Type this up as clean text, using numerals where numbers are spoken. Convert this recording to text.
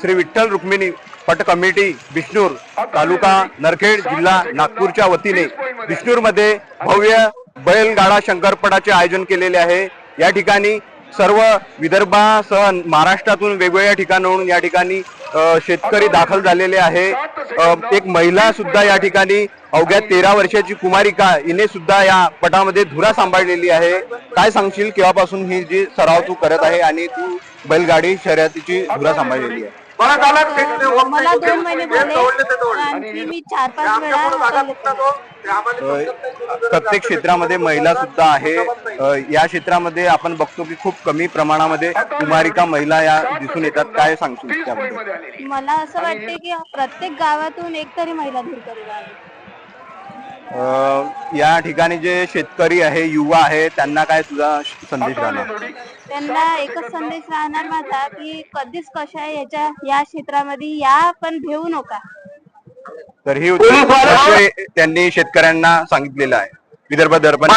श्री विठ्ठल रुक्मिणी पट कमिटी बिष्णूर तालुका नरखेड जिल्हा नागपूरच्या वतीने बिष्णूरमध्ये भव्य बैलगाडा शंकरपटाचे आयोजन केलेले आहे। या ठिकाणी सर्व विदर्भासह महाराष्ट्रातून वेगवेगळ्या ठिकाणाहून या ठिकाणी शेतकरी दाखल झालेले आहे। एक महिला सुद्धा या ठिकाणी अवघ्या 13 वर्षाची कुमारिका हिने सुद्धा या पटामध्ये धुरा सांभाळलेली आहे। काय सांगशील केव्हापासून ही जी सराव तू करत आहे आणि तू बैलगाडी शर्यतीची धुरा सांभाळलेली आहे? मला 2 महिने झाले आणि मी 4-5 वेळा प्रत्येक क्षेत्रामध्ये महिला सुद्धा आहे। या क्षेत्रामध्ये आपण बघतो की खूप कमी प्रमाणामध्ये कुमारिका महिला या दिसून येतात। काय सांगशील त्याबद्दल? मला असं वाटते की प्रत्येक गावातून एक तरी महिला धूर करू लागली। या ठिकाणी जे शेतकरी आहे, युवा आहे, त्यांना काय तुझा संदेश राहणार? त्यांना एकच संदेश राहणार माझा की कधीच कशा या क्षेत्रामध्ये या पण भेऊ नका। तर ही त्यांनी शेतकऱ्यांना सांगितलेलं आहे। विदर्भ दर्पण